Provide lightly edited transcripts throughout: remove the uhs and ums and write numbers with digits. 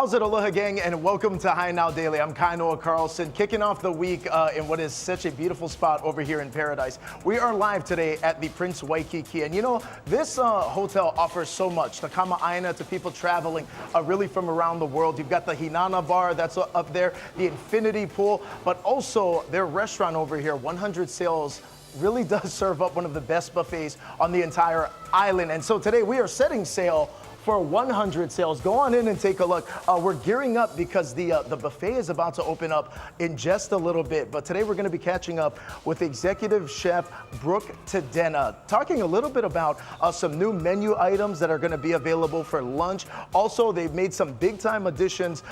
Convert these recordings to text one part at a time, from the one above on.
How's it, Aloha gang, and welcome to High Now Daily. I'm Kainoa Carlson, kicking off the week in what is such a beautiful spot over here in paradise. We are live today at the Prince Waikiki, and you know, this hotel offers so much to Kama'aina, to people traveling really from around the world. You've got the Hinana bar that's up there, the infinity pool, but also their restaurant over here, 100 Sails, really does serve up one of the best buffets on the entire island. And so today we are setting sail for 100 Sails. Go on in and take a look. We're gearing up because the buffet is about to open up in just a little bit. But today we're going to be catching up with Executive Chef Brooke Tadena, talking a little bit about some new menu items that are going to be available for lunch. Also, they've made some big time additions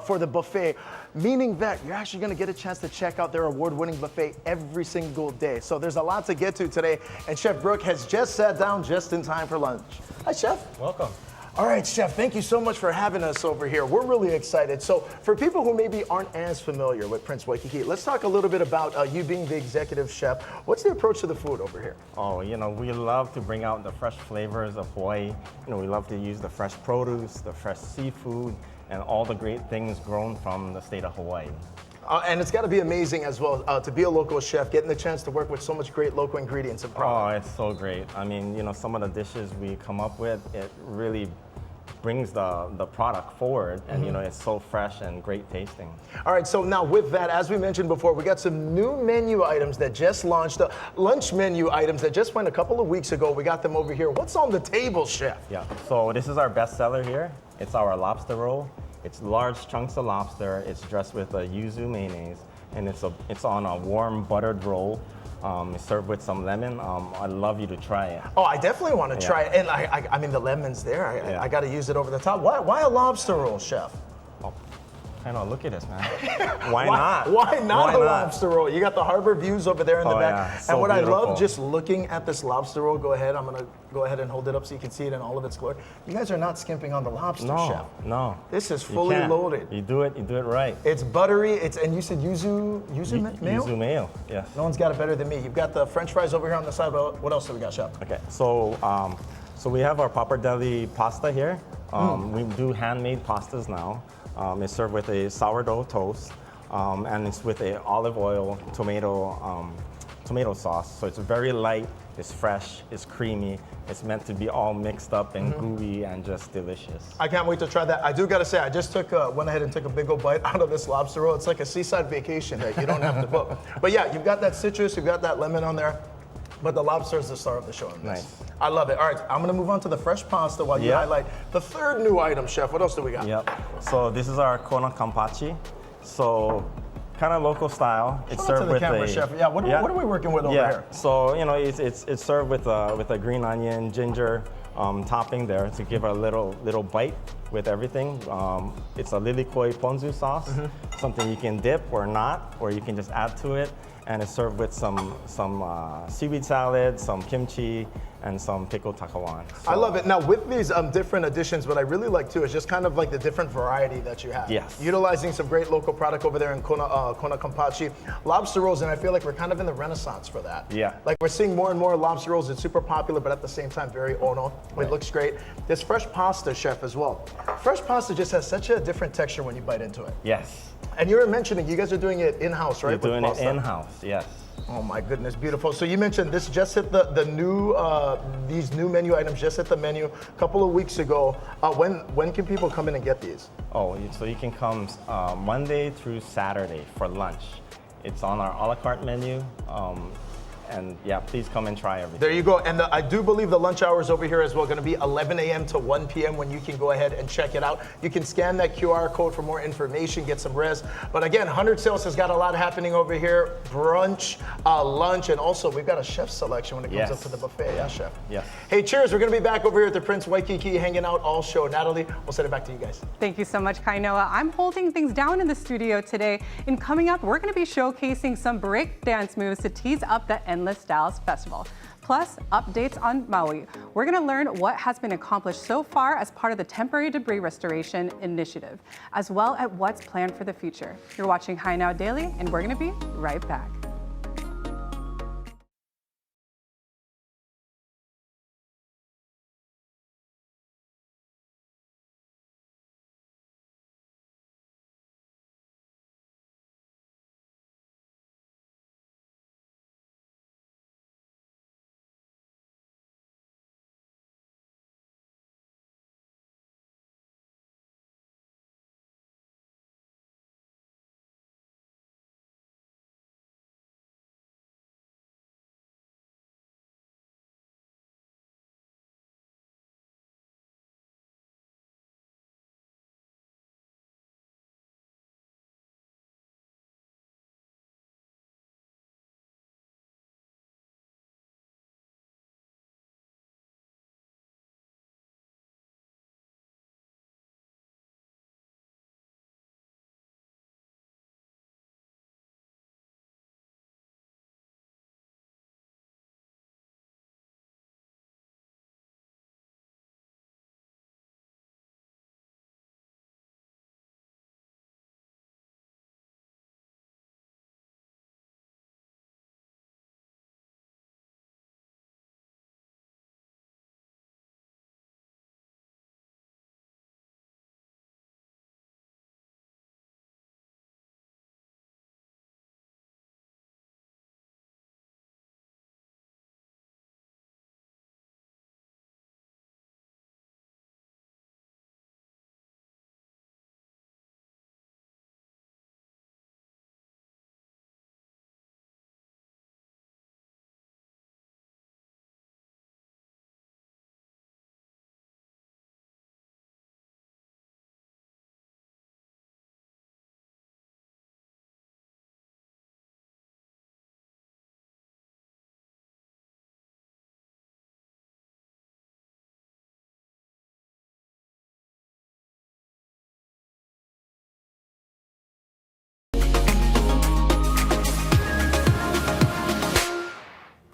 for the buffet, meaning that you're actually going to get a chance to check out their award-winning buffet every single day. So there's a lot to get to today, and Chef Brooke has just sat down just in time for lunch. Hi, Chef. Welcome. All right, Chef, thank you so much for having us over here. We're really excited. So for people who maybe aren't as familiar with Prince Waikiki, let's talk a little bit about you being the executive chef. What's the approach to the food over here? Oh, you know, we love to bring out the fresh flavors of Hawaii. You know, we love to use the fresh produce, the fresh seafood, and all the great things grown from the state of Hawaii. And it's got to be amazing as well to be a local chef, getting the chance to work with so much great local ingredients and products. Oh, it's so great. I mean, you know, some of the dishes we come up with, it really brings the product forward, and you know, it's so fresh and great tasting. All right, so now with that, as we mentioned before, we got some new menu items that just launched, lunch menu items that just went a couple of weeks ago. We got them over here. What's on the table, Chef? Yeah, so this is our best seller here. It's our lobster roll. It's large chunks of lobster. It's dressed with a yuzu mayonnaise, and it's on a warm buttered roll. It's served with some lemon. I'd love you to try it. Oh, I definitely want to try it. And I mean, the lemon's there. I got to use it over the top. Why a lobster roll, Chef? Oh, I know, look at this, man. Why not? Why not a lobster roll? You got the harbor views over there in the back. Yeah, so and what beautiful. I love just looking at this lobster roll, I'm going to go ahead and hold it up so you can see it in all of its glory. You guys are not skimping on the lobster, Chef. No. This is fully loaded. You do it right. It's buttery, and you said yuzu mayo? Yuzu mayo, yes. No one's got it better than me. You've got the French fries over here on the side. What else do we got, Chef? Okay, so we have our pappardelle pasta here. We do handmade pastas now. It's served with a sourdough toast, and it's with a olive oil tomato sauce. So it's very light, it's fresh, it's creamy. It's meant to be all mixed up and gooey and just delicious. I can't wait to try that. I do got to say, I just went ahead and took a big old bite out of this lobster roll. It's like a seaside vacation that you don't have to book. But yeah, you've got that citrus, you've got that lemon on there. But the lobster is the star of the show. Nice. I love it. All right, I'm going to move on to the fresh pasta while you highlight the third new item, Chef. What else do we got? Yep. So this is our kona kampachi. So kind of local style. It's served with camera, Chef. Yeah. What are we working with over here? So you know, it's served with a green onion, ginger topping there to give a little bite with everything. It's a lilikoi ponzu sauce, something you can dip or not, or you can just add to it. And it's served with some seaweed salad, some kimchi, and some pickled takawan. So, I love it. Now with these different additions, what I really like too is just kind of like the different variety that you have. Yes. Utilizing some great local product over there in Kona Kampachi. Lobster rolls, and I feel like we're kind of in the renaissance for that. Yeah. Like we're seeing more and more lobster rolls. It's super popular, but at the same time very ono. It looks great. There's fresh pasta, Chef, as well. Fresh pasta just has such a different texture when you bite into it. Yes. And you were mentioning you guys are doing it in-house, right? We're doing it in-house, yes. Oh my goodness, beautiful. So you mentioned this just hit the new, these new menu items just hit the menu a couple of weeks ago. When can people come in and get these? Oh, so you can come Monday through Saturday for lunch. It's on our a la carte menu. And yeah, please come and try everything. There you go. And I do believe the lunch hours over here as well going to be 11 a.m. to 1 p.m. when you can go ahead and check it out. You can scan that QR code for more information, get some res. But again, 100 Sails has got a lot happening over here. Brunch, lunch, and also we've got a chef selection when it comes up to the buffet. Yeah, Chef? Yes. Hey, cheers. We're going to be back over here at the Prince Waikiki hanging out all show. Natalie, we'll send it back to you guys. Thank you so much, Kainoa. I'm holding things down in the studio today. And coming up, we're going to be showcasing some break dance moves to tease up the Endless Styles Festival. Plus, updates on Maui. We're going to learn what has been accomplished so far as part of the Temporary Debris Restoration Initiative, as well as what's planned for the future. You're watching High Now Daily, and we're going to be right back.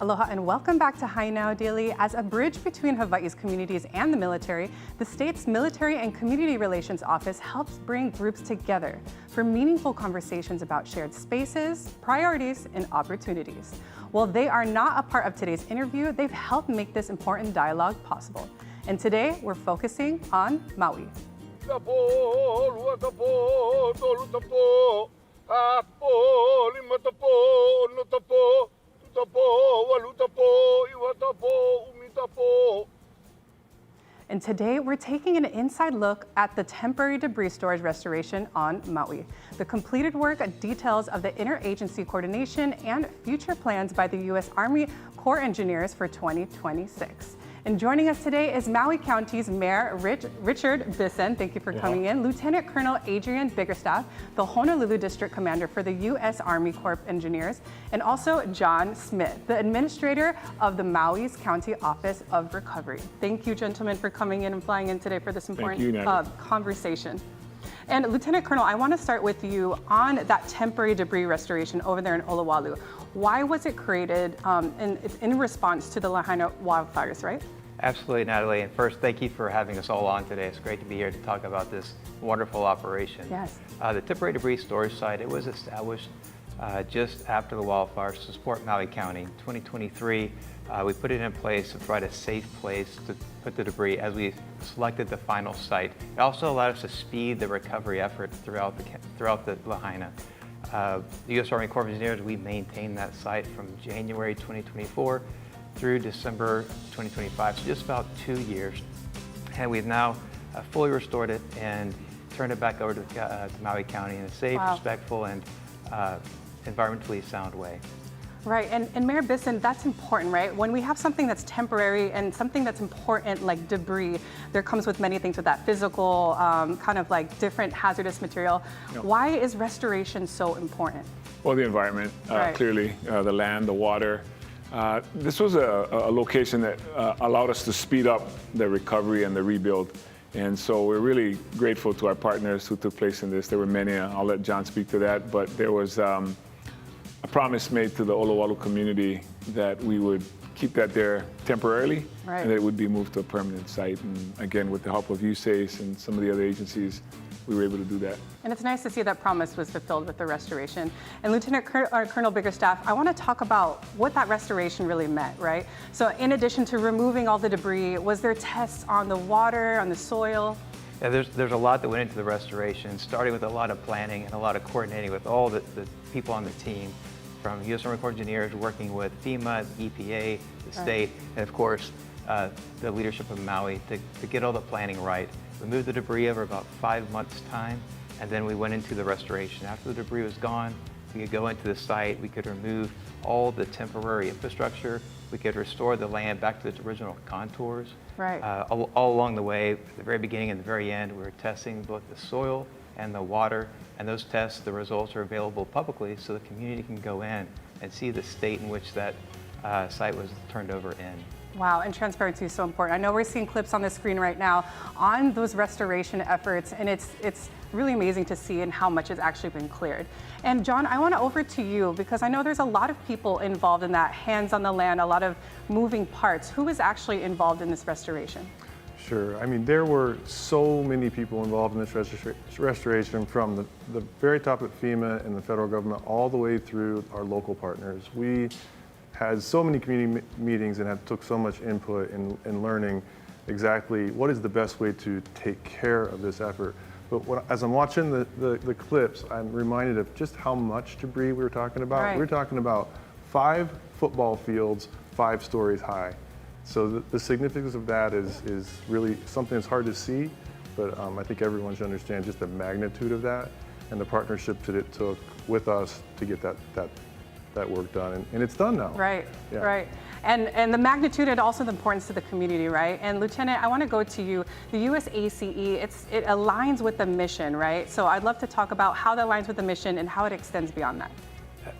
Aloha and welcome back to Hi Now Daily. As a bridge between Hawaii's communities and the military, the state's Military and Community Relations Office helps bring groups together for meaningful conversations about shared spaces, priorities, and opportunities. While they are not a part of today's interview, they've helped make this important dialogue possible. And today, we're focusing on Maui. And today, we're taking an inside look at the temporary debris storage restoration on Maui. The completed work details of the interagency coordination and future plans by the U.S. Army Corps engineers for 2026. And joining us today is Maui County's Mayor Richard Bisson. Thank you for coming in. Lieutenant Colonel Adrian Biggerstaff, the Honolulu District Commander for the U.S. Army Corps Engineers, and also John Smith, the Administrator of the Maui's County Office of Recovery. Thank you, gentlemen, for coming in and flying in today for this important conversation. And Lieutenant Colonel, I want to start with you on that temporary debris restoration over there in Olowalu. Why was it created? And it's in response to the Lahaina wildfires, right? Absolutely, Natalie. And first, thank you for having us all on today. It's great to be here to talk about this wonderful operation. Yes. The temporary debris storage site, it was established just after the wildfires to support Maui County. In 2023, we put it in place to provide a safe place to put the debris as we selected the final site. It also allowed us to speed the recovery effort throughout the Lahaina. The U.S. Army Corps of Engineers, we maintained that site from January 2024 through December 2025, so just about 2 years. And we've now fully restored it and turned it back over to Maui County in a safe, respectful, and environmentally sound way. Right, and Mayor Bisson, that's important, right? When we have something that's temporary and something that's important like debris, there comes with many things with that physical, kind of like different hazardous material. Yep. Why is restoration so important? Well, the environment, clearly, the land, the water. This was a location that allowed us to speed up the recovery and the rebuild. And so we're really grateful to our partners who took place in this. There were many, I'll let John speak to that, but there was a promise made to the Olowalu community that we would keep that there temporarily, and that it would be moved to a permanent site. And again, with the help of USACE and some of the other agencies, we were able to do that. And it's nice to see that promise was fulfilled with the restoration. And Lieutenant Colonel Biggerstaff, I want to talk about what that restoration really meant, right? So in addition to removing all the debris, was there tests on the water, on the soil? Yeah, there's a lot that went into the restoration, starting with a lot of planning and a lot of coordinating with all the people on the team, from U.S. Army Corps of Engineers working with FEMA, EPA, the state, and of course, the leadership of Maui to get all the planning right. We moved the debris over about 5 months' time, and then we went into the restoration. After the debris was gone, we could go into the site, we could remove all the temporary infrastructure, we could restore the land back to its original contours. Right. All along the way, at the very beginning and the very end, we were testing both the soil and the water, and those tests, the results are available publicly so the community can go in and see the state in which that site was turned over in. Wow, and transparency is so important. I know we're seeing clips on the screen right now on those restoration efforts, and it's really amazing to see and how much has actually been cleared. And John, I want to over to you because I know there's a lot of people involved in that, hands on the land, a lot of moving parts. Who is actually involved in this restoration? Sure. I mean, there were so many people involved in this restoration, from the very top at FEMA and the federal government all the way through our local partners. We had so many community meetings and took so much input in learning exactly what is the best way to take care of this effort. But as I'm watching the clips, I'm reminded of just how much debris we were talking about. Right. We were talking about 5 football fields, 5 stories high. So the significance of that is really something that's hard to see, but I think everyone should understand just the magnitude of that and the partnership that it took with us to get that work done, and it's done now. Right, right. And the magnitude and also the importance to the community, right? And Lieutenant, I want to go to you. The USACE, it aligns with the mission, right? So I'd love to talk about how that aligns with the mission and how it extends beyond that.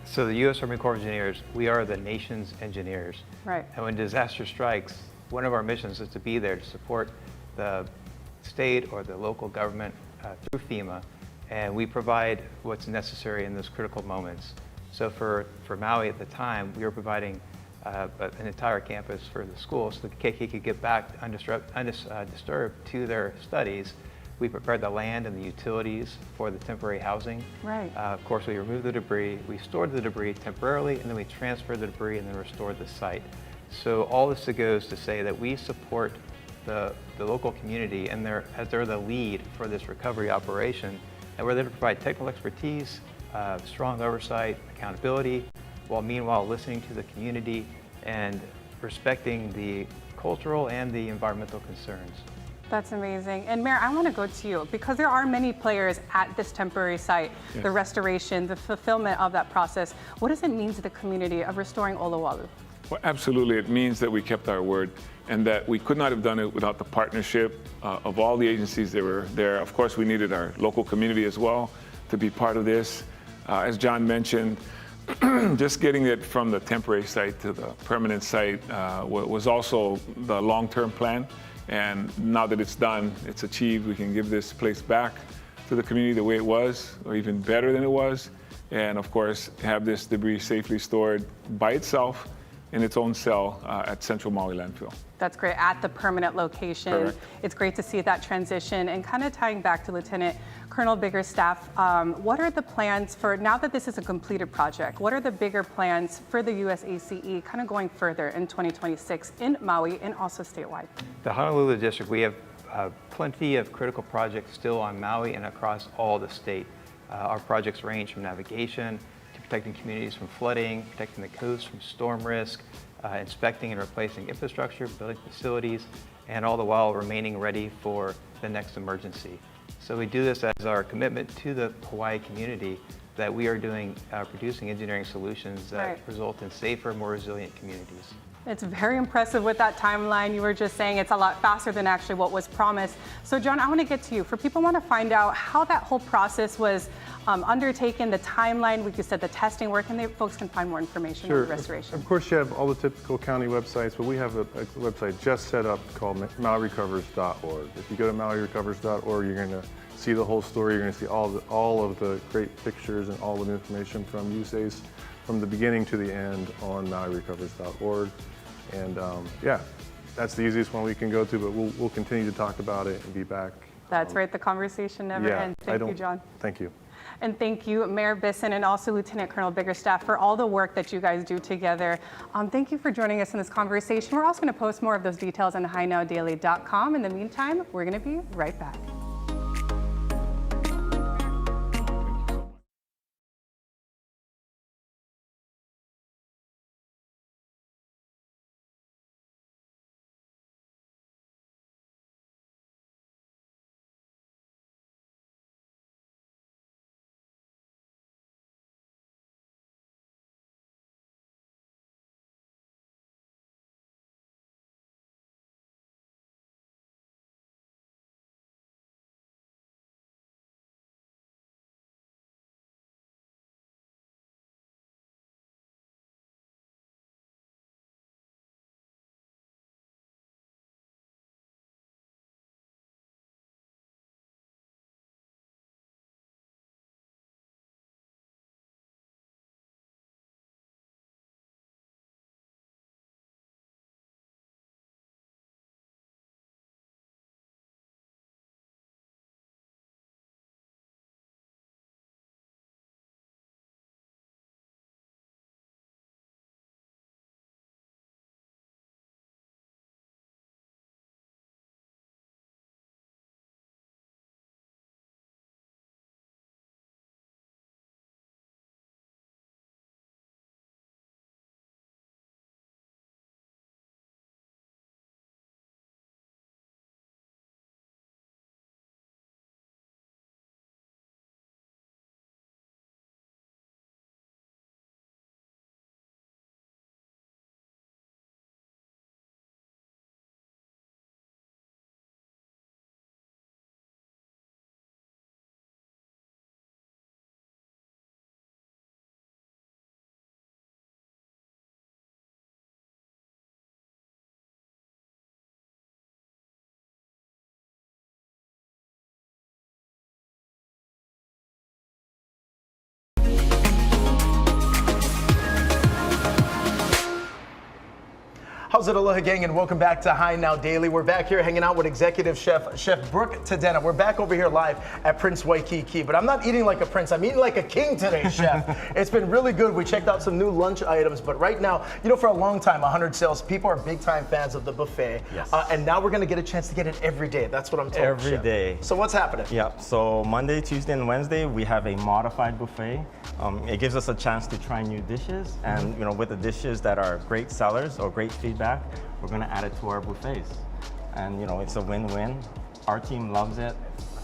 So the U.S. Army Corps of Engineers, we are the nation's engineers. Right. And when disaster strikes, one of our missions is to be there to support the state or the local government through FEMA, and we provide what's necessary in those critical moments. So for Maui at the time, we were providing but an entire campus for the school so the KK could get back undisturbed to their studies. We prepared the land and the utilities for the temporary housing. Right. Of course, we removed the debris, we stored the debris temporarily, and then we transferred the debris and then restored the site. So all this goes to say that we support the local community and as they're the lead for this recovery operation, and we're there to provide technical expertise, strong oversight, accountability, while meanwhile listening to the community and respecting the cultural and the environmental concerns. That's amazing. And Mayor, I want to go to you because there are many players at this temporary site, Yes. the restoration, the fulfillment of that process. What does it mean to the community of restoring Olowalu? Well, absolutely. It means that we kept our word and that we could not have done it without the partnership of all the agencies that were there. Of course, we needed our local community as well to be part of this. As John mentioned, just getting it from the temporary site to the permanent site was also the long-term plan. And now that it's done, it's achieved, we can give this place back to the community the way it was, or even better than it was. And of course, have this debris safely stored by itself in its own cell at Central Maui Landfill. That's great, at the permanent location. Correct. It's great to see that transition. And kind of tying back to Lieutenant Colonel Biggerstaff, what are the plans for, now that this is a completed project, what are the bigger plans for the USACE kind of going further in 2026 in Maui and also statewide? The Honolulu District, we have plenty of critical projects still on Maui and across all the state. Our projects range from navigation to protecting communities from flooding, protecting the coast from storm risk, inspecting and replacing infrastructure, building facilities, and all the while remaining ready for the next emergency. So we do this as our commitment to the Hawaii community that we are producing engineering solutions that Right. result in safer, more resilient communities. It's very impressive with that timeline. You were just saying it's a lot faster than actually what was promised. So John, I want to get to you. For people who want to find out how that whole process was undertaken, the timeline, like you said, the testing work, and folks can find more information on the restoration. Of course, you have all the typical county websites, but we have a website just set up called MauiRecovers.org. If you go to MauiRecovers.org, you're going to see the whole story. You're going to see all of the great pictures and all of the information from USACE from the beginning to the end on MauiRecovers.org. And yeah, that's the easiest one we can go to, but we'll continue to talk about it and be back. That's right, the conversation never ends. Thank you, John. Thank you. And thank you, Mayor Bisson, and also Lieutenant Colonel Biggerstaff for all the work that you guys do together. Thank you for joining us in this conversation. We're also going to post more of those details on HiNowDaily.com. In the meantime, we're going to be right back. How's it, aloha gang, and welcome back to High Now Daily. We're back here hanging out with executive chef Brooke Tadena. We're back over here live at Prince Waikiki, but I'm not eating like a prince, I'm eating like a king today, chef. It's been really good. We checked out some new lunch items, but right now, you know, for a long time, 100 Sales, people are big time fans of the buffet. Yes. And now we're gonna get a chance to get it every day. That's what I'm told, Every chef. day. So what's happening? Yep, so Monday, Tuesday, and Wednesday, we have a modified buffet. It gives us a chance to try new dishes, and you know, with the dishes that are great sellers or great feedback, we're gonna add it to our buffets. And you know, it's a win-win. Our team loves it,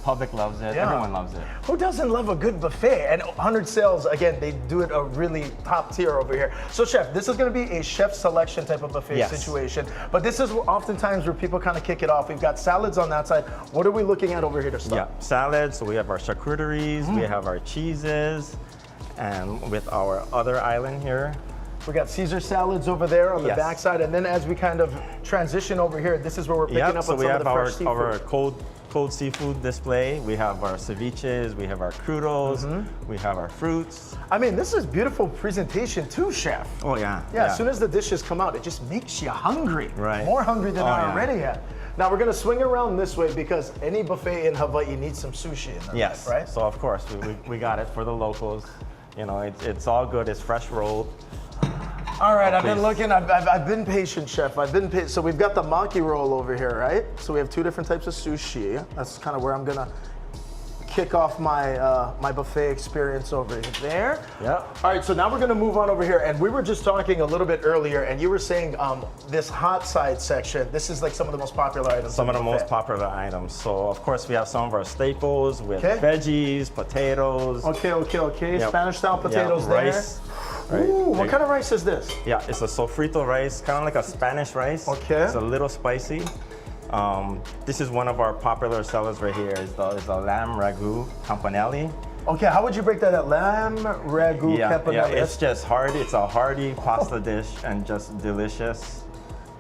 public loves it, Yeah. everyone loves it. Who doesn't love a good buffet? And 100 Sales, again, they do it a really top tier over here. So chef, this is gonna be a chef selection type of buffet Yes. situation, but this is oftentimes where people kind of kick it off. We've got salads on that side. What are we looking at over here to start? Yeah, salads, so we have our charcuteries, we have our cheeses, and with our other island here, We got Caesar salads over there on the Yes. backside, and then as we kind of transition over here, this is where we're picking up so on we some have of the fresh seafood. our cold seafood display. We have our ceviches, we have our crudos, we have our fruits. I mean, this is beautiful presentation too, chef. Oh yeah. Yeah, as soon as the dishes come out, it just makes you hungry. Right. More hungry than Oh, I yeah. already am. Now we're gonna swing around this way because any buffet in Hawaii needs some sushi in there, Yes. right? So of course we got it for the locals. You know, it's all good. It's fresh rolled. All right, I've been please. looking, I've been patient, chef. So we've got the maki roll over here, right? So we have two different types of sushi. That's kind of where I'm gonna kick off my my buffet experience over there. Yeah. All right, so now we're gonna move on over here. And we were just talking a little bit earlier, and you were saying this hot side section, this is like some of the most popular items. Some of in the most buffet. popular items. So of course we have some of our staples with Okay. veggies, potatoes. Okay. Yep. Spanish style Yeah, potatoes there. rice. Right. Ooh, what kind of rice is this? Yeah, it's a sofrito rice, kind of like a Spanish rice. Okay. It's a little spicy. This is one of our popular sellers right here. Is the lamb ragu campanelli. Okay, how would you break that at? Lamb ragu Yeah, campanelli. it's just hearty. It's a hearty pasta dish and just delicious.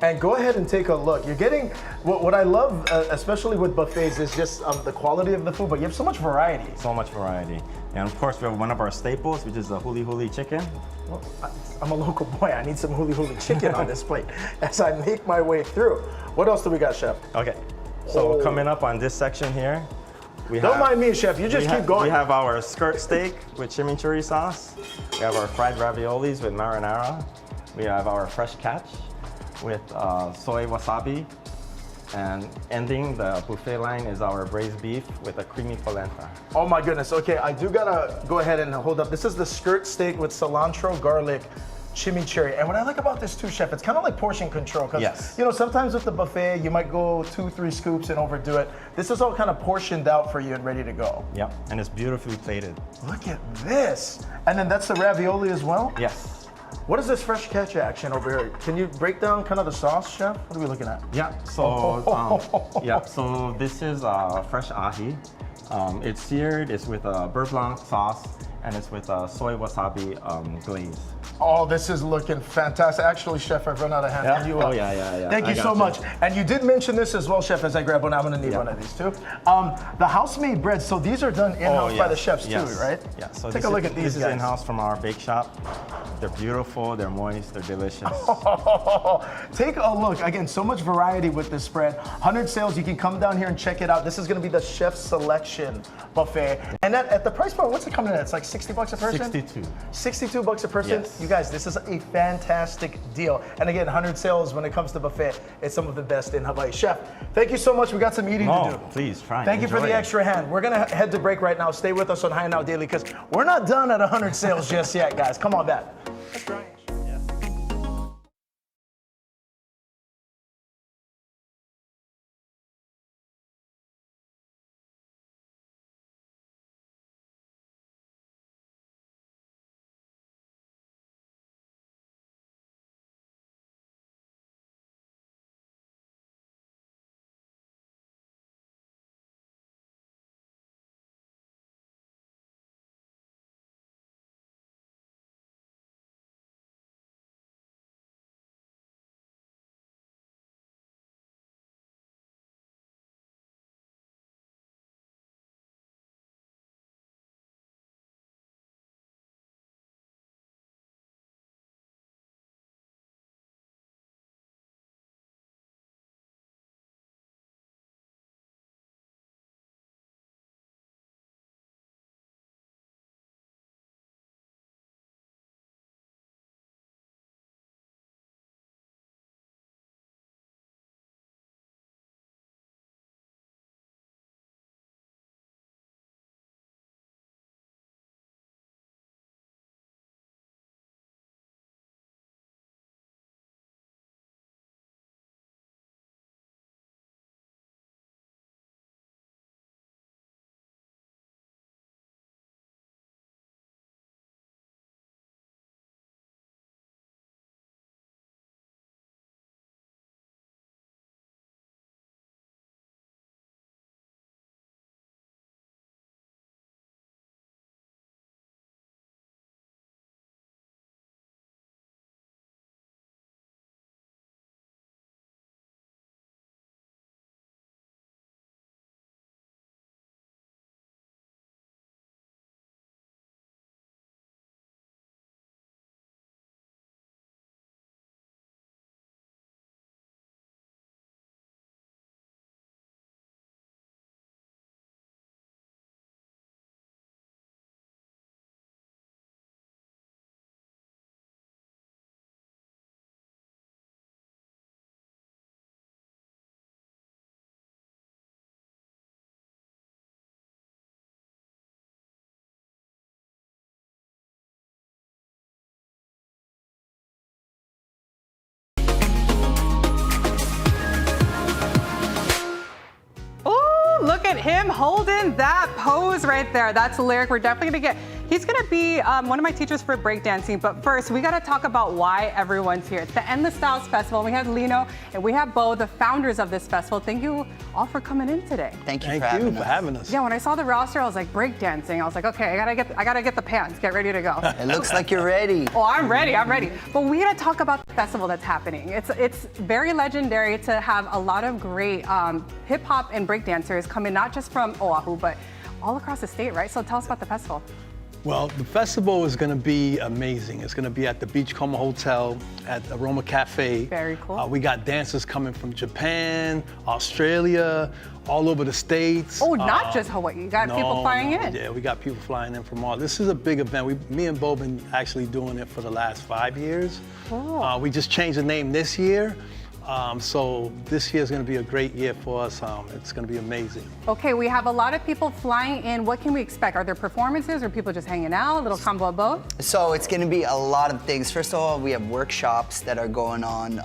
And go ahead and take a look. You're getting, what I love, especially with buffets, is just the quality of the food, but you have so much variety. So much variety. And of course we have one of our staples, which is the huli huli chicken. Well, I'm a local boy. I need some huli huli chicken on this plate as I make my way through. What else do we got, chef? Okay, so Oh. coming up on this section here, we Don't have, mind me, chef. You just keep going. We have our skirt steak with chimichurri sauce. We have our fried raviolis with marinara. We have our fresh catch with soy wasabi. And ending the buffet line is our braised beef with a creamy polenta. Oh my goodness. Okay, I do gotta go ahead and hold up. This is the skirt steak with cilantro, garlic, chimichurri. And what I like about this too, chef, it's kind of like portion control. Because, Yes. you know, sometimes with the buffet, you might go 2-3 scoops and overdo it. This is all kind of portioned out for you and ready to go. Yep, and it's beautifully plated. Look at this. And then that's the ravioli as well? Yes. What is this fresh catch action over here? Can you break down kind of the sauce, chef? What are we looking at? Yeah, so this is fresh ahi. It's seared, it's with a beurre blanc sauce, and it's with a soy wasabi glaze. Oh, this is looking fantastic. Actually, chef, I've run out of hand. Yeah? Can you, Oh, yeah. Thank you I so got you. much. And you did mention this as well, chef, as I grab one. I'm gonna need Yeah. one of these too. The house-made breads, so these are done in-house by the chefs too, right? Yeah, so Take a look at these This guys. is in-house from our bake shop. They're beautiful, they're moist, they're delicious. Take a look. Again, so much variety with this spread. 100 Sales, you can come down here and check it out. This is gonna be the chef selection buffet. And at the price point, what's it coming in at? It's like 60 bucks a person? 62. 62 bucks a person. Yes. You guys, this is a fantastic deal. And again, 100 Sales, when it comes to buffet, it's some of the best in Hawaii. Chef, thank you so much. We got some eating to do. Please try. Thank you for Enjoy the it. extra hand. We're gonna head to break right now. Stay with us on High Now Daily because we're not done at 100 Sales just yet, guys. Come on back. That's right. holding that pose right there. That's Lyric. We're definitely gonna he's gonna be one of my teachers for breakdancing, but first we gotta talk about why everyone's here. It's the Endless Styles Festival. We have Lino and we have Bo, the founders of this festival. Thank you all for coming in today. Thank you for having us. Yeah, when I saw the roster, I was like, breakdancing. I was like, okay, I gotta get the pants, get ready to go. It looks like you're ready. Oh, I'm ready. But we gotta talk about the festival that's happening. It's very legendary to have a lot of great hip hop and breakdancers come in, not just from Oahu, but all across the state, right? So tell us about the festival. Well, the festival is going to be amazing. It's going to be at the Beachcomber Hotel at Aroma Cafe. Very cool. We got dancers coming from Japan, Australia, all over the States. Oh, not just Hawaii. You got people flying in. Yeah, we got people flying in from all. This is a big event. Me and Bo been actually doing it for the last 5 years. Cool. We just changed the name this year. So this year is going to be a great year for us. It's going to be amazing. Okay, we have a lot of people flying in. What can we expect? Are there performances or people just hanging out? A little combo of both? So it's going to be a lot of things. First of all, we have workshops that are going on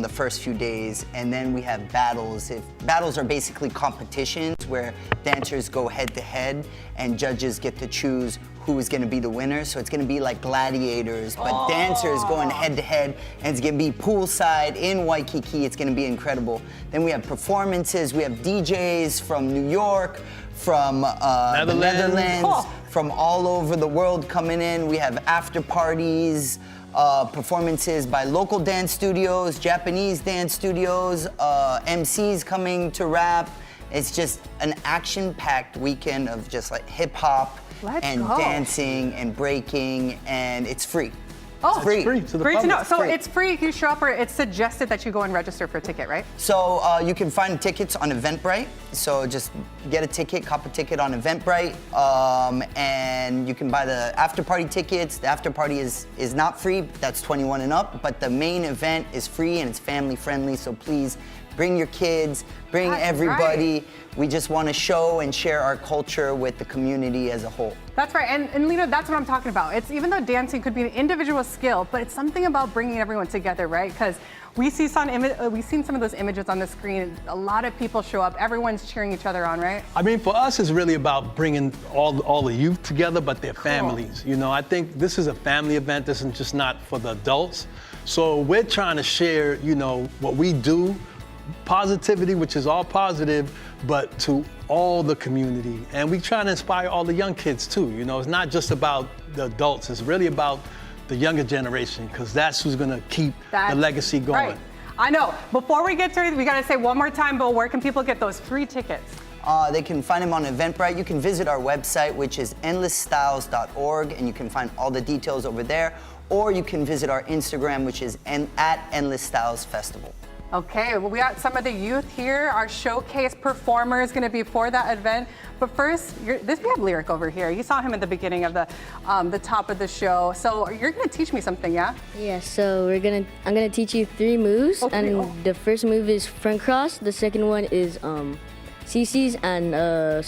the first few days, and then we have battles. Battles are basically competitions where dancers go head to head, and judges get to choose who is going to be the winner. So it's going to be like gladiators, but dancers going head to head, and it's going to be poolside in Waikiki. It's going to be incredible. Then we have performances. We have DJs from New York, from the Netherlands, from all over the world coming in. We have after parties, performances by local dance studios, Japanese dance studios, MCs coming to rap. It's just an action-packed weekend of just like hip hop and dancing and breaking, and it's free. Oh, it's free to the great to public. know. So it's free if you show up, or it's suggested that you go and register for a ticket, right? So you can find tickets on Eventbrite. So just get a ticket, cop a ticket on Eventbrite, and you can buy the after party tickets. The after party is not free, that's 21 and up, but the main event is free and it's family friendly, so please bring your kids, bring everybody. Right. We just want to show and share our culture with the community as a whole. That's right, and Lino, that's what I'm talking about. It's even though dancing could be an individual skill, but it's something about bringing everyone together, right? Because we've seen some of those images on the screen. A lot of people show up. Everyone's cheering each other on, right? I mean, for us, it's really about bringing all the youth together, but their families. You know, I think this is a family event. This is just not for the adults. So we're trying to share, you know, what we do, positivity, which is all positive, but to all the community. And we try to inspire all the young kids too. You know, it's not just about the adults, it's really about the younger generation, because that's who's gonna keep the legacy going. Right. I know. Before we get to it, we gotta say one more time, Bo, where can people get those free tickets? They can find them on Eventbrite. You can visit our website, which is endlessstyles.org, and you can find all the details over there. Or you can visit our Instagram, which is at Endless Styles Festival. Okay, well, we got some of the youth here. Our showcase performer is going to be for that event. But first, we have Lyric over here. You saw him at the beginning of the top of the show. So you're going to teach me something, yeah? Yeah. So I'm gonna teach you 3 moves, and the first move is front cross. The second one is CC's, and a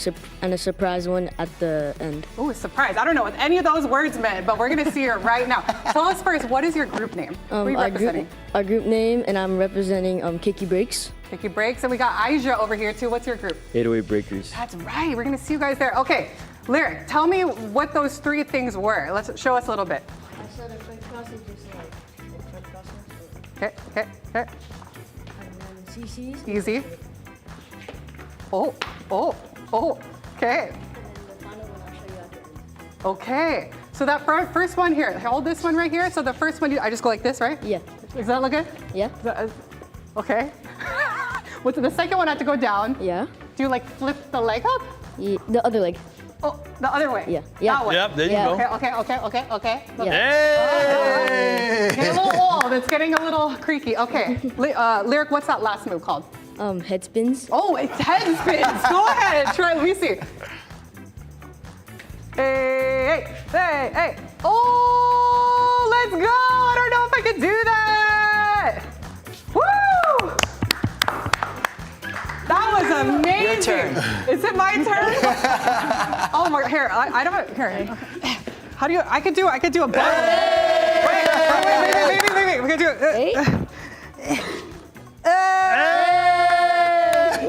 surprise one at the end. Ooh, a surprise. I don't know what any of those words meant, but we're going to see it right now. Tell us first, what is your group name? Who are you representing? Our group name, and I'm representing Kiki Breaks. Kiki Breaks, and we got Aija over here too. What's your group? 808 Breakers. That's right. We're going to see you guys there. Okay, Lyric, tell me what those 3 things were. Let's show us a little bit. So the front cross is just like front cross. Okay. And then CC's. Easy. Oh, okay. And then the final one I'll show you at the end. Okay, so that first one here, hold this one right here. So the first one, I just go like this, right? Yeah. Does that look good? Yeah. Okay. With the second one, I have to go down. Yeah. Do you like flip the leg up? Yeah, the other leg. Oh, the other way. Yeah. That way. Yep, there you go. Okay. Yeah. Hey! Getting a little old. It's getting a little creaky. Okay. Lyric, what's that last move called? Head spins. Oh, it's head spins. Go ahead. Try. Let me see. Hey. Oh, let's go. I don't know if I can do that. Woo! That was amazing. Your turn. Is it my turn? Oh my, here, I don't, here. How do you, I could do a button. Wait. We can do it.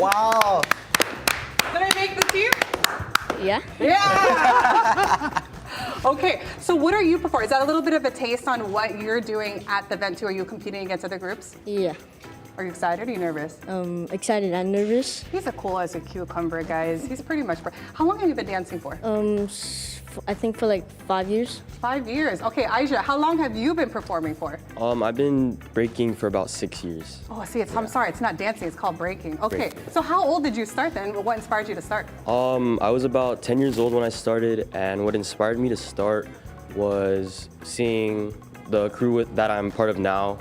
Wow. Did I make the team? Yeah. Yeah! Okay, so what are you performing? Is that a little bit of a taste on what you're doing at the event too? Are you competing against other groups? Yeah. Are you excited or are you nervous? Excited and nervous. He's as cool as a cucumber, guys. He's pretty much. How long have you been dancing for? I think for like 5 years. 5 years. Okay, Aisha, how long have you been performing for? I've been breaking for about 6 years. Oh, see, I'm sorry, it's not dancing, it's called breaking. Okay, Breaking. so how old did you start then? What inspired you to start? I was about 10 years old when I started, and what inspired me to start was seeing the crew that I'm part of now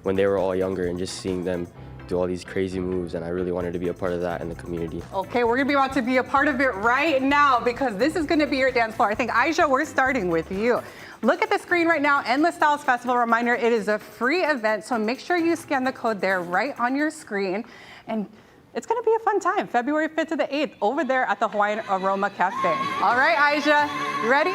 when they were all younger and just seeing them do all these crazy moves, and I really wanted to be a part of that in the community. Okay, we're gonna be about to be a part of it right now because this is gonna be your dance floor. I think, Aisha, we're starting with you. Look at the screen right now, Endless Styles Festival. Reminder, it is a free event, so make sure you scan the code there right on your screen. And it's gonna be a fun time, February 5th to the 8th, over there at the Hawaiian Aroma Cafe. All right, Aisha, you ready?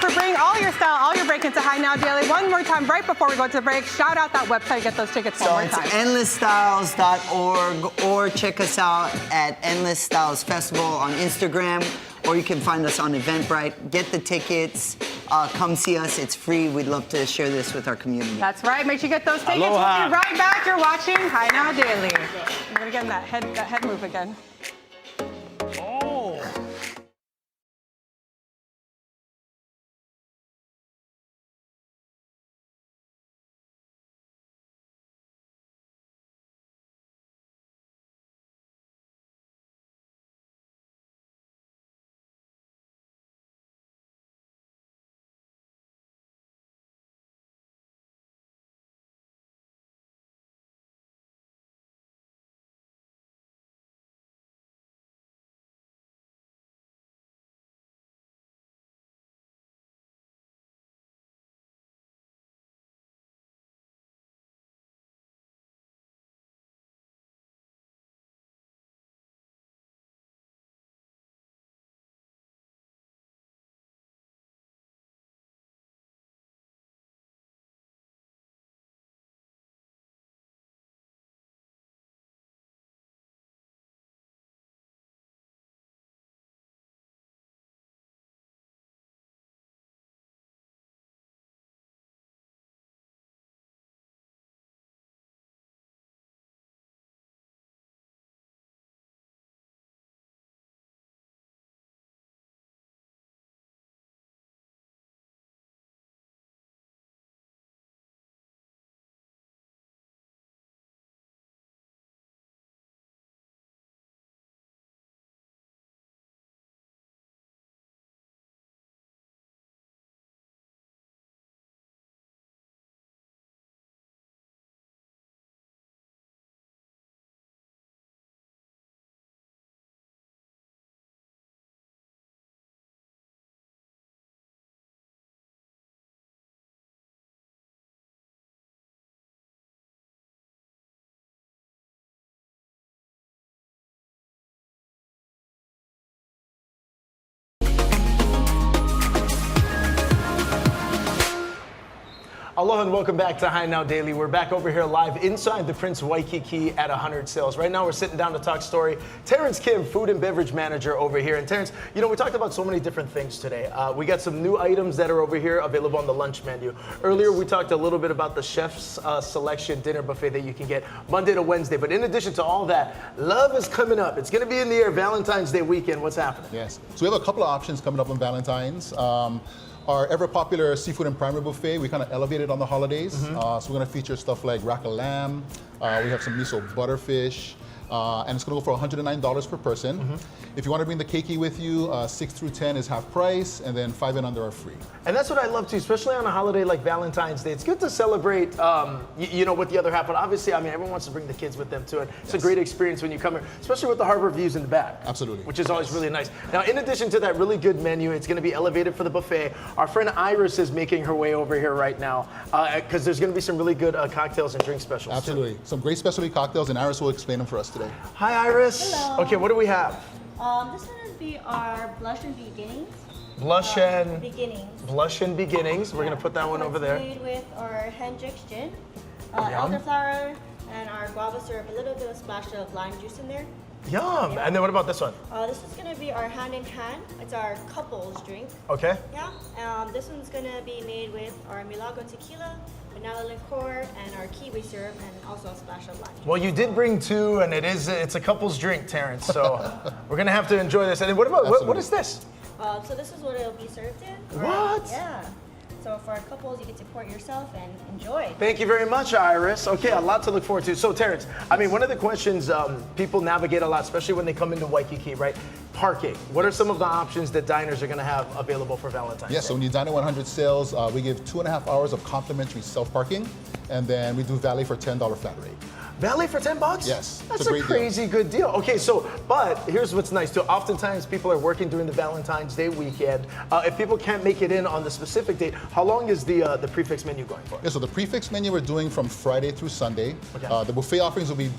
For bringing all your style, all your break into High Now Daily. One more time, right before we go to the break, shout out that website, get those tickets one more time. So it's endlessstyles.org, or check us out at Endless Styles Festival on Instagram, or you can find us on Eventbrite. Get the tickets, come see us, it's free. We'd love to share this with our community. That's right, make sure you get those tickets. Aloha. We'll be right back. You're watching High Now Daily. I'm gonna get in that head move again. Aloha and welcome back to High Now Daily. We're back over here live inside the Prince Waikiki at 100 Sales. Right now we're sitting down to talk story. Terrence Kim, food and beverage manager over here. And Terrence, you know, we talked about so many different things today. We got some new items that are over here available on the lunch menu. Earlier we talked a little bit about the chef's selection dinner buffet that you can get Monday to Wednesday. But in addition to all that, love is coming up. It's going to be in the air Valentine's Day weekend. What's happening? Yes. So we have a couple of options coming up on Valentine's. Our ever popular seafood and primary buffet, we kind of elevated on the holidays. So we're going to feature stuff like rack of lamb. We have some miso butterfish. And it's going to go for $109 per person. If you want to bring the keiki with you, 6 through 10 is half price, and then 5 and under are free. And that's what I love too, especially on a holiday like Valentine's Day. It's good to celebrate, you know, with the other half. But obviously, I mean, everyone wants to bring the kids with them too. And it's a great experience when you come here, especially with the harbor views in the back. Absolutely. Which is always really nice. Now, in addition to that really good menu, it's going to be elevated for the buffet. Our friend Iris is making her way over here right now because there's going to be some really good cocktails and drink specials. Absolutely. Too. Some great specialty cocktails, and Iris will explain them for us today. Hi, Iris. Hello. Okay, what do we have? This one would be our Blush and Beginnings. Blush and Beginnings. Blush and Beginnings. We're gonna put that one over there. It's made with our Hendrix gin, Yum. elderflower, and our guava syrup. A little bit of splash of lime juice in there. Yum. And then what about this one? This is gonna be our hand in hand. It's our couples drink. Okay. Yeah. This one's gonna be made with our Milagro tequila, vanilla liqueur, and our kiwi syrup, and also a splash of lime juice. Well, you did bring two, and it's a couple's drink, Terrence. So we're gonna have to enjoy this. And then what about what is this? So this is what it'll be served in. What? Yeah. So for our couples, you get to pour it yourself and enjoy. Thank you very much, Iris. Okay, a lot to look forward to. So, Terrence, I mean, one of the questions people navigate a lot, especially when they come into Waikiki, right? Parking. What are some of the options that diners are going to have available for Valentine's Day? So when you dine at 100 Sales, we give 2.5 hours of complimentary self-parking, and then we do valet for $10 flat rate. Valet for $10? Yes. That's a crazy good deal. Okay, so, but here's what's nice too. Oftentimes people are working during the Valentine's Day weekend. If people can't make it in on the specific date, how long is the prefix menu going for? Yeah, so the prefix menu we're doing from Friday through Sunday. Okay. The buffet offerings will be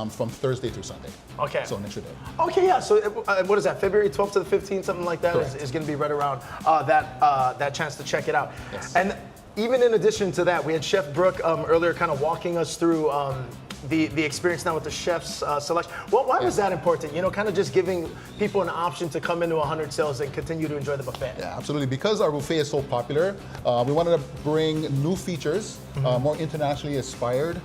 from Thursday through Sunday. Okay. So an extra day. Okay, yeah. So what is that? February 12th to the 15th, something like that is going to be right around that chance to check it out. Yes. And even in addition to that, we had Chef Brooke earlier kind of walking us through the experience now with the chef's selection. Well, why was that important? You know, kind of just giving people an option to come into 100 Sales and continue to enjoy the buffet. Yeah, absolutely. Because our buffet is so popular, we wanted to bring new features, more internationally aspired,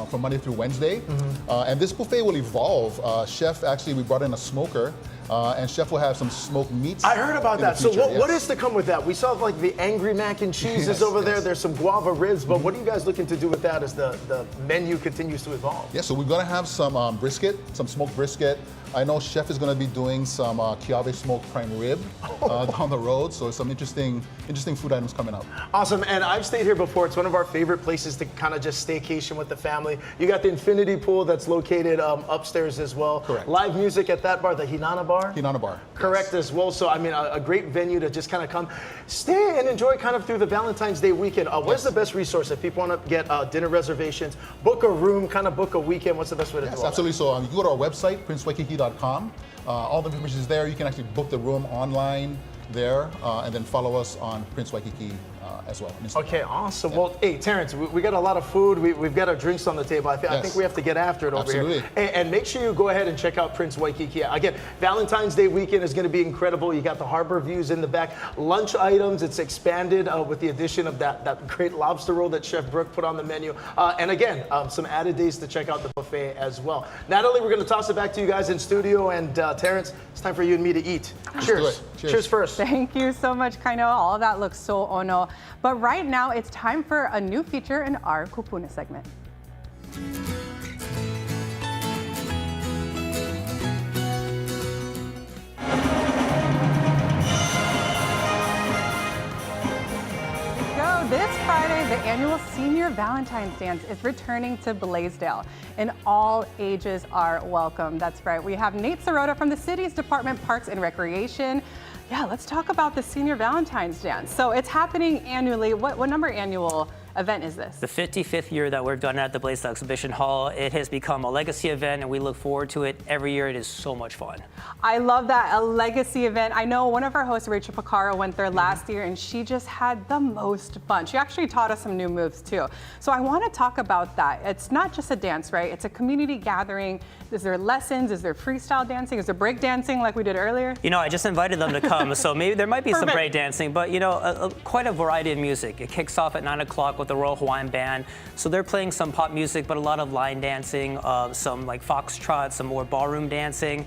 from Monday through Wednesday. And this buffet will evolve. Chef, actually, we brought in a smoker. And Chef will have some smoked meats. I heard about that. Future, So what is to come with that? We saw like the angry mac and cheese is over there. There's some guava ribs, but what are you guys looking to do with that as the menu continues to evolve? Yeah, so we're gonna have some brisket, some smoked brisket. I know Chef is gonna be doing some Kiawe smoked prime rib down the road. So some interesting food items coming up. Awesome, and I've stayed here before. It's one of our favorite places to kind of just staycation with the family. You got the infinity pool that's located upstairs as well. Correct. Live music at that bar, the Hinana Bar. Hinana Bar. Correct, as well. So I mean, a great venue to just kind of come, stay and enjoy kind of through the Valentine's Day weekend. Where's the best resource if people want to get dinner reservations, book a room, kind of book a weekend? What's the best way to do Yes, all absolutely. So you go to our website, princewaikiki.com. All the information is there. You can actually book the room online there, and then follow us on Prince Waikiki as well. Okay, awesome. Yeah. Well, hey, Terrence, we got a lot of food. We've got our drinks on the table. I think we have to get after it over here. And make sure you go ahead and check out Prince Waikiki. Again, Valentine's Day weekend is going to be incredible. You got the harbor views in the back. Lunch items, it's expanded with the addition of that great lobster roll that Chef Brooke put on the menu. And again, some added days to check out the buffet as well. Natalie, we're going to toss it back to you guys in studio. And Terrence, it's time for you and me to eat. Cheers. Cheers first. Thank you so much, Kaino. All of that looks so ono. But right now, it's time for a new feature in our Kupuna segment. This Friday, the annual Senior Valentine's Dance is returning to Blaisdell, and all ages are welcome. That's right. We have Nate Sirota from the city's Department Parks and Recreation. Yeah, let's talk about the Senior Valentine's Dance. So it's happening annually. What number annual event is this? The 55th year that we've done it at the Blaisdell Exhibition Hall. It has become a legacy event, and we look forward to it every year. It is so much fun. I love that, a legacy event. I know one of our hosts, Rachel Picaro, went there last year, and she just had the most fun. She actually taught us some new moves too. So I want to talk about that. It's not just a dance, right? It's a community gathering. Is there lessons? Is there freestyle dancing? Is there break dancing like we did earlier? You know, I just invited them to come, so maybe there might be some break dancing, but you know, quite a variety of music. It kicks off at 9 o'clock with the Royal Hawaiian Band. So they're playing some pop music, but a lot of line dancing, some like foxtrot, some more ballroom dancing.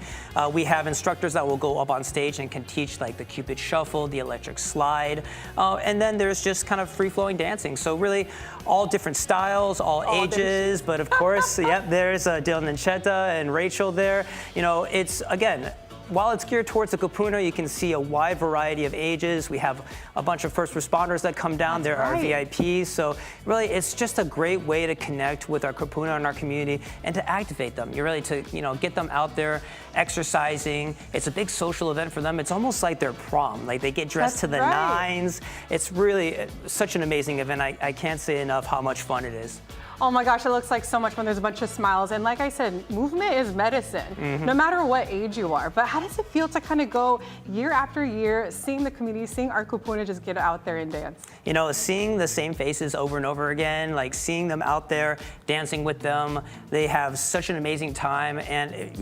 We have instructors that will go up on stage and can teach like the Cupid Shuffle, the electric slide, and then there's just kind of free-flowing dancing. So really all different styles, all ages, but of course, yep, there's Dylan and Cheta and Rachel there. You know, it's, again, while it's geared towards the kupuna, you can see a wide variety of ages. We have a bunch of first responders that come down. There are VIPs. So really, it's just a great way to connect with our kupuna and our community and to activate them. You're really to, you know, get them out there exercising. It's a big social event for them. It's almost like their prom. Like they get dressed to the nines. It's really such an amazing event. I can't say enough how much fun it is. Oh my gosh, it looks like so much fun. There's a bunch of smiles. And like I said, movement is medicine, no matter what age you are. But how does it feel to kind of go year after year, seeing the community, seeing our kupuna just get out there and dance? You know, seeing the same faces over and over again, like seeing them out there, dancing with them, they have such an amazing time. And it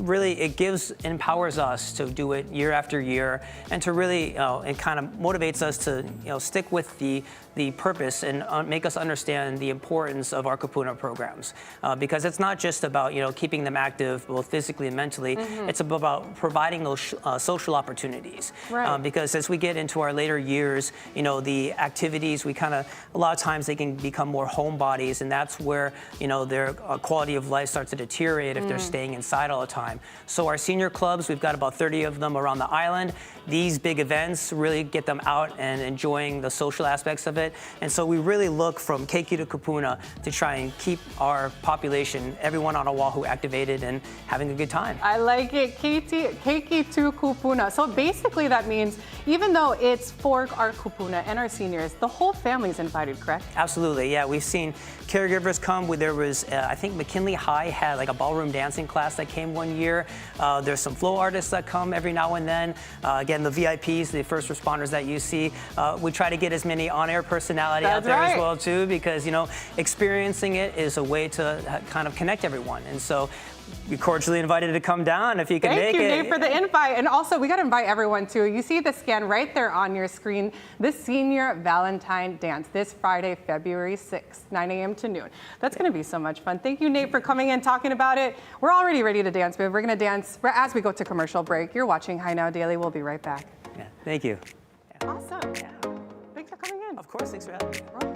empowers us to do it year after year and to really, it kind of motivates us to, stick with the purpose and make us understand the importance of our kupuna programs, because it's not just about keeping them active both physically and mentally. It's about providing those social opportunities. Because as we get into our later years, the activities a lot of times they can become more homebodies, and that's where their quality of life starts to deteriorate if they're staying inside all the time. So our senior clubs, we've got about 30 of them around the island. These big events really get them out and enjoying the social aspects of it. And so we really look from Keiki to Kupuna to try and keep our population, everyone on Oahu, activated and having a good time. I like it, Keiki to Kupuna. So basically that means even though it's for our kupuna and our seniors, the whole family is invited, correct? Absolutely, yeah. We've seen caregivers come. There was, I think McKinley High had like a ballroom dancing class that came one year. There's some flow artists that come every now and then. Again, the VIPs, the first responders that you see. We try to get as many on-air personality out there as well too, because experiencing it is a way to kind of connect everyone. And so you're cordially invited to come down if you can make it. Thank you, Nate, for the invite. And also, we got to invite everyone too. You see the scan right there on your screen, the Senior Valentine Dance this Friday, February 6th, 9 a.m. to noon. That's going to be so much fun. Thank you, Nate, for coming in, talking about it. We're already ready to dance, but we're going to dance as we go to commercial break. You're watching High Now Daily. We'll be right back. Yeah, thank you. Awesome. Yeah. Thanks for coming in. Of course, thanks for having me. Oh,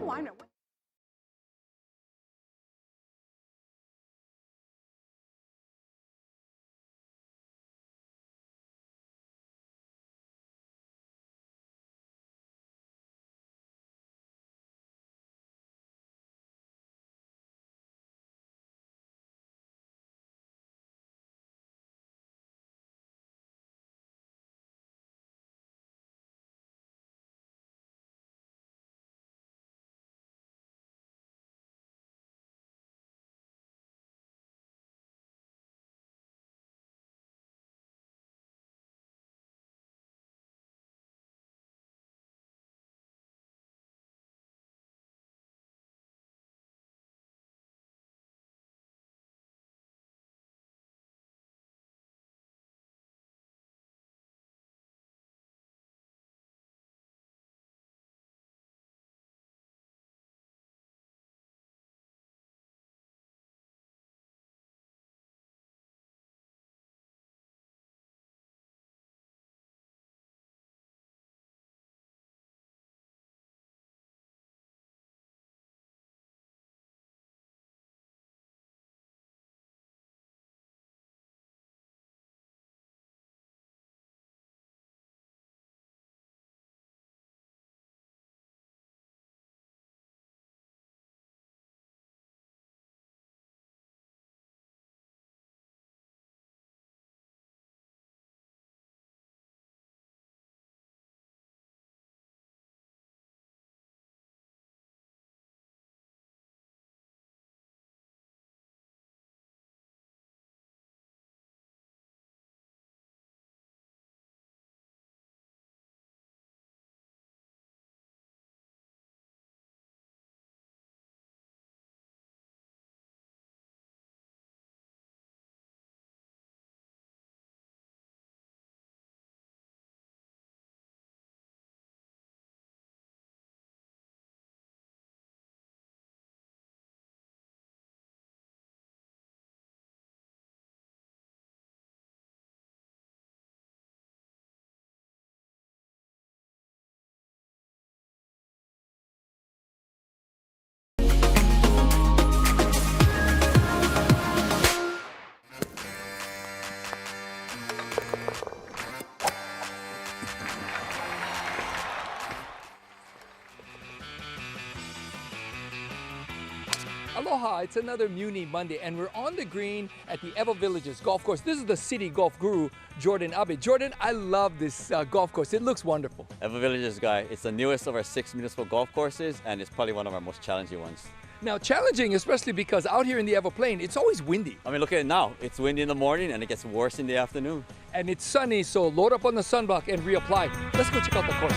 Aloha, it's another Muni Monday, and we're on the green at the Ever Villages Golf Course. This is the city golf guru, Jordan Abe. Jordan, I love this golf course. It looks wonderful. Ever Villages, guy, it's the newest of our 6 municipal golf courses, and it's probably one of our most challenging ones. Now, challenging, especially because out here in the Everplain, it's always windy. I mean, look at it now. It's windy in the morning, and it gets worse in the afternoon. And it's sunny, so load up on the sunblock and reapply. Let's go check out the course.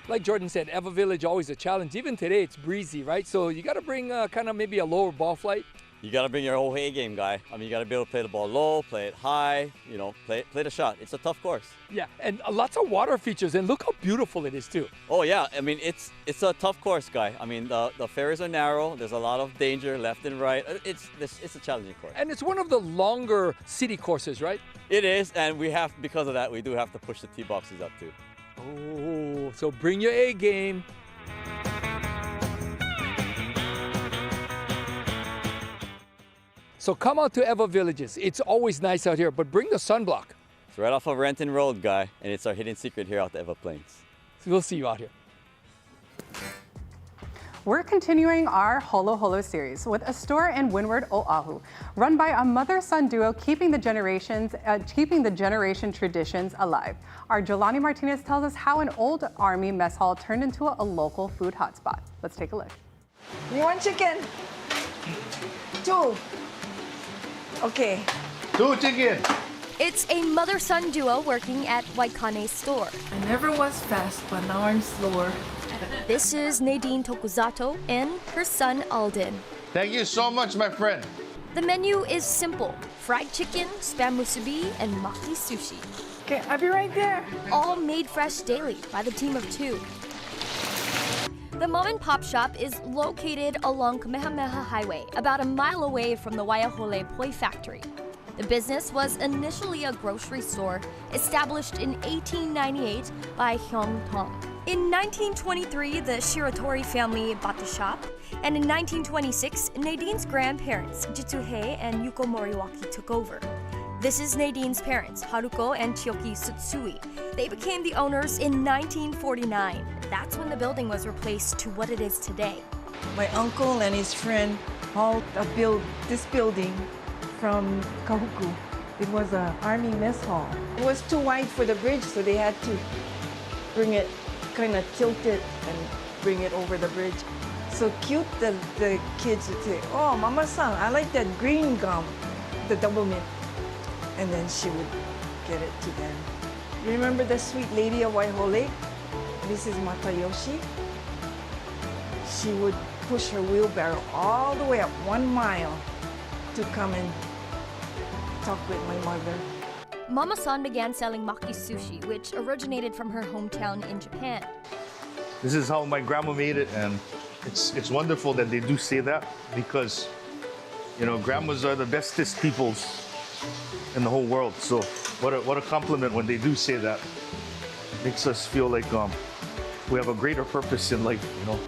Like Jordan said, Ever Village always a challenge. Even today, it's breezy, right? So you got to bring kind of maybe a lower ball flight. You got to bring your whole A game, guy. I mean, you got to be able to play the ball low, play it high, you know, play the shot. It's a tough course. Yeah, and lots of water features, and look how beautiful it is too. Oh yeah, I mean, it's a tough course, guy. I mean, the fairways are narrow. There's a lot of danger left and right. It's a challenging course. And it's one of the longer city courses, right? It is, and because of that, we do have to push the tee boxes up too. Oh, so bring your A game. So come out to Ever Villages. It's always nice out here, but bring the sunblock. It's right off of Renton Road, guy, and it's our hidden secret here out the Everplains. So we'll see you out here. We're continuing our Holo Holo series with a store in Windward, Oahu, run by a mother-son duo keeping the generation traditions alive. Our Jelani Martinez tells us how an old Army mess hall turned into a local food hotspot. Let's take a look. You want chicken? 2. Okay. 2 chicken. It's a mother-son duo working at Waikane store. I never was fast, but now I'm slower. This is Nadine Tokuzato and her son Alden. Thank you so much, my friend. The menu is simple: fried chicken, spam musubi, and maki sushi. Okay, I'll be right there. All made fresh daily by the team of 2. The mom and pop shop is located along Kamehameha Highway, about a mile away from the Waiahole Poi factory. The business was initially a grocery store, established in 1898 by Hyung Tong. In 1923, the Shiratori family bought the shop, and in 1926, Nadine's grandparents, Jitsuhei and Yuko Moriwaki, took over. This is Nadine's parents, Haruko and Chiyoki Tsutsui. They became the owners in 1949. That's when the building was replaced to what it is today. My uncle and his friend hauled this building from Kahuku. It was an army mess hall. It was too wide for the bridge, so they had to bring it, kind of tilt it and bring it over the bridge. So cute, the kids would say, "Oh, Mama-san, I like that green gum, the double mint." And then she would get it to them. Remember the sweet lady of Waihole, Mrs. Matayoshi? She would push her wheelbarrow all the way up 1 mile to come and talk with my mother. Mama-san began selling maki sushi, which originated from her hometown in Japan. This is how my grandma made it, and it's wonderful that they do say that because, you know, grandmas are the bestest peoples in the whole world. So what a compliment when they do say that. Makes us feel like we have a greater purpose in life, you know.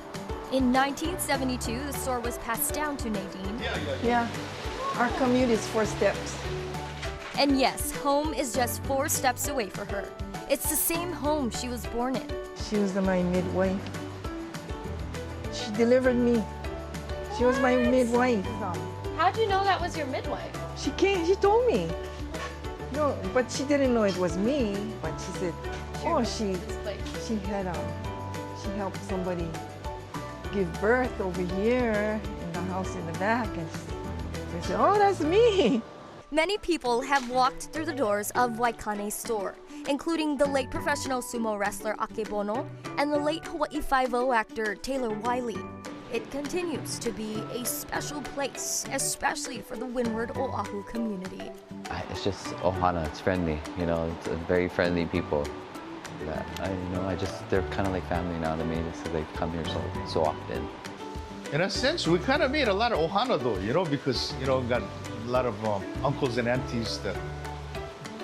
In 1972, the store was passed down to Nadine. Yeah, our commute is 4 steps. And yes, home is just 4 steps away for her. It's the same home she was born in. She was my midwife. She delivered me. She was my midwife. How'd you know that was your midwife? She came, she told me. No, but she didn't know it was me. But she said, oh, she helped somebody give birth over here in the house in the back. And she said, oh, that's me. Many people have walked through the doors of Waikane store, including the late professional sumo wrestler Akebono and the late Hawaii Five-0 actor Taylor Wiley. It continues to be a special place, especially for the Windward Oahu community. It's just Ohana, it's friendly, you know, it's a very friendly people. That they're kind of like family now to me, so they come here so often. In a sense, we kind of made a lot of Ohana though, you know, because, you know, got a lot of uncles and aunties that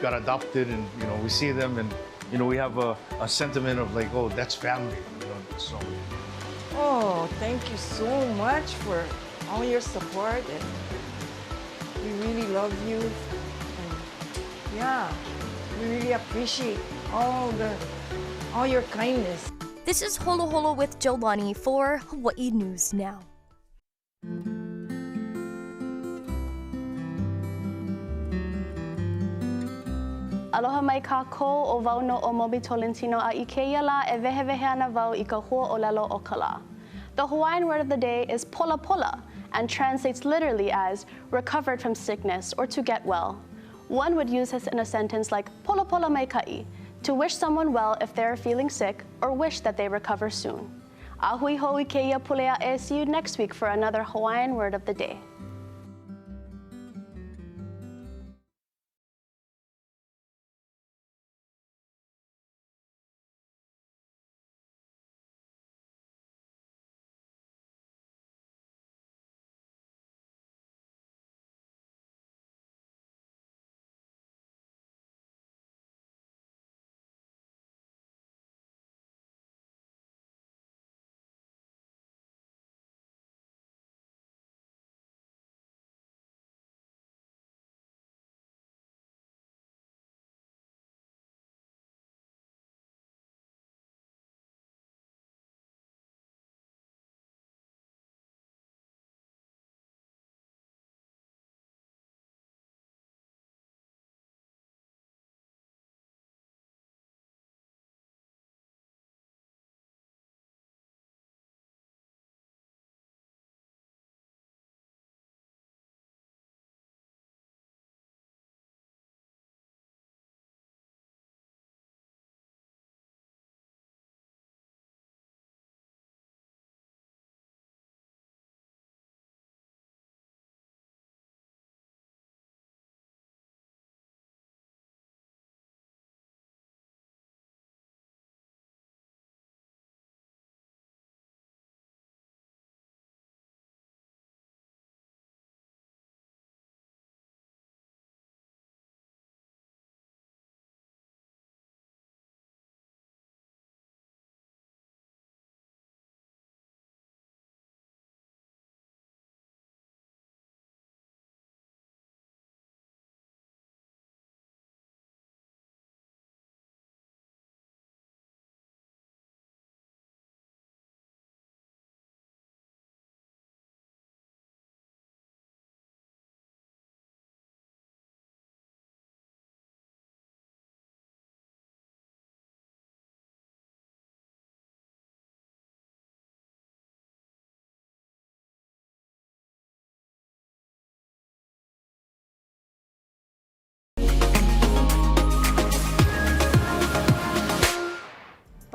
got adopted, and, you know, we see them and, you know, we have a sentiment of like, oh, that's family, you know, so. Oh, thank you so much for all your support, and we really love you. And yeah, we really appreciate all all your kindness. This is Holo Holo with Jolani for Hawaii News Now. Aloha mai kākou o wau no o Mobi Tolentino a I keia la e wehewehe ana wau I ka hua o lelo o ka la. The Hawaiian word of the day is pola pola and translates literally as recovered from sickness or to get well. One would use this in a sentence like pola pola mai kai, to wish someone well if they're feeling sick or wish that they recover soon. Ahui hoi keia pulea e, see you next week for another Hawaiian word of the day.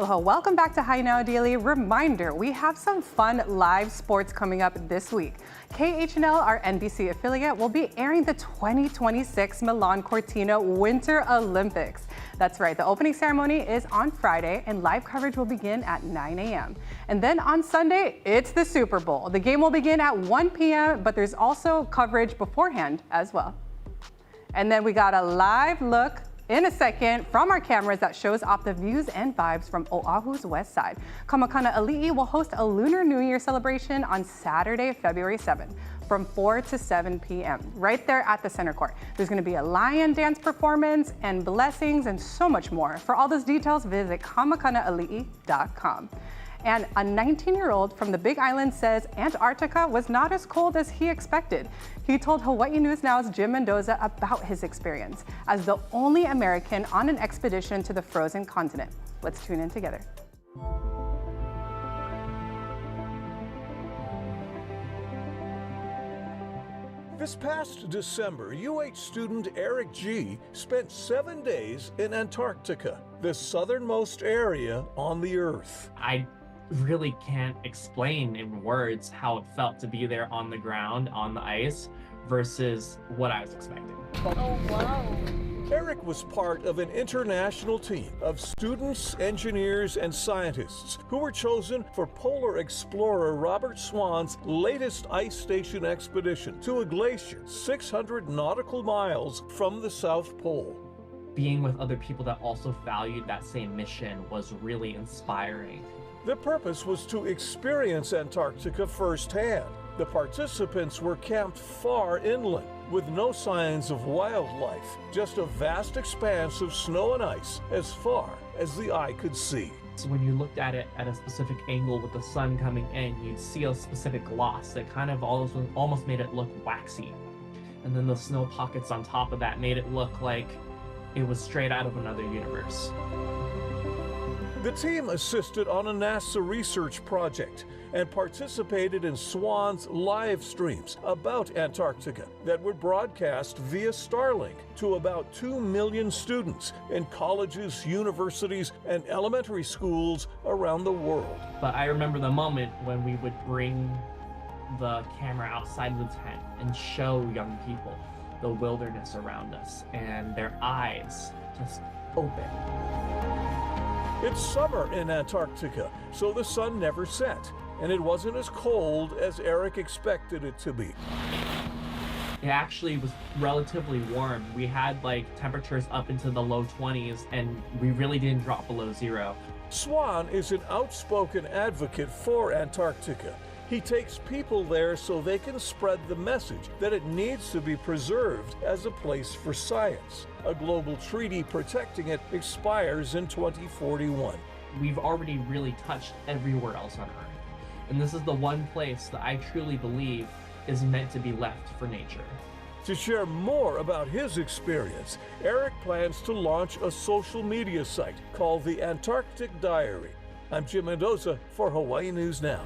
Aloha, welcome back to Hi Now Daily. Reminder, we have some fun live sports coming up this week. KHNL, our NBC affiliate, will be airing the 2026 Milan Cortina Winter Olympics. That's right, the opening ceremony is on Friday and live coverage will begin at 9 a.m. And then on Sunday, it's the Super Bowl. The game will begin at 1 p.m., but there's also coverage beforehand as well. And then we got a live look in a second from our cameras that shows off the views and vibes from Oahu's west side. Kamakana Ali'i will host a Lunar New Year celebration on Saturday, February 7th from 4 to 7 p.m. right there at the center court. There's going to be a lion dance performance and blessings and so much more. For all those details, visit kamakanaali'i.com. And a 19-year-old from the Big Island says Antarctica was not as cold as he expected. He told Hawaii News Now's Jim Mendoza about his experience as the only American on an expedition to the frozen continent. Let's tune in together. This past December, UH student Eric G. spent 7 days in Antarctica, the southernmost area on the Earth. I really can't explain in words how it felt to be there on the ground, on the ice, versus what I was expecting. Oh, wow. Eric was part of an international team of students, engineers, and scientists who were chosen for polar explorer Robert Swan's latest ice station expedition to a glacier 600 nautical miles from the South Pole. Being with other people that also valued that same mission was really inspiring. The purpose was to experience Antarctica firsthand. The participants were camped far inland, with no signs of wildlife, just a vast expanse of snow and ice as far as the eye could see. So when you looked at it at a specific angle with the sun coming in, you'd see a specific gloss that kind of almost made it look waxy. And then the snow pockets on top of that made it look like it was straight out of another universe. The team assisted on a NASA research project and participated in SWAN's live streams about Antarctica that were broadcast via Starlink to about 2 million students in colleges, universities, and elementary schools around the world. But I remember the moment when we would bring the camera outside of the tent and show young people the wilderness around us and their eyes just open. It's summer in Antarctica, so the sun never set, and it wasn't as cold as Eric expected it to be. It actually was relatively warm. We had like temperatures up into the low 20s, and we really didn't drop below zero. Swan is an outspoken advocate for Antarctica. He takes people there so they can spread the message that it needs to be preserved as a place for science. A global treaty protecting it expires in 2041. We've already really touched everywhere else on Earth. And this is the one place that I truly believe is meant to be left for nature. To share more about his experience, Eric plans to launch a social media site called the Antarctic Diary. I'm Jim Mendoza for Hawaii News Now.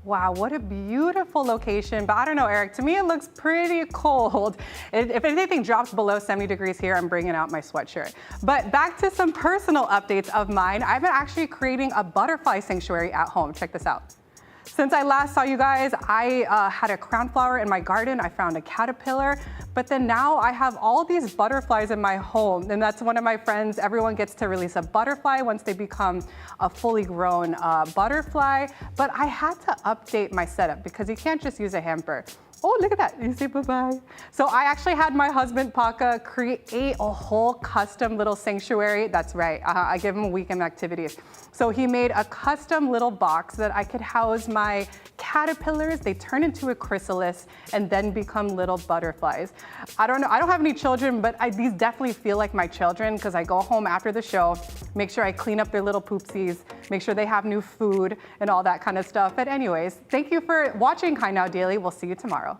Wow, what a beautiful location. But I don't know, Eric, to me it looks pretty cold. If anything drops below 70 degrees here, I'm bringing out my sweatshirt. But back to some personal updates of mine. I've been actually creating a butterfly sanctuary at home. Check this out. Since I last saw you guys, I had a crown flower in my garden. I found a caterpillar, but then now I have all these butterflies in my home. And that's one of my friends. Everyone gets to release a butterfly once they become a fully grown butterfly. But I had to update my setup because you can't just use a hamper. Oh, look at that. You say bye-bye. So I actually had my husband, Paka, create a whole custom little sanctuary. That's right. I give him weekend activities. So he made a custom little box that I could house my caterpillars. They turn into a chrysalis and then become little butterflies. I don't know. I don't have any children, but these definitely feel like my children because I go home after the show, make sure I clean up their little poopsies, make sure they have new food and all that kind of stuff. But anyways, thank you for watching Hi Now Daily. We'll see you tomorrow.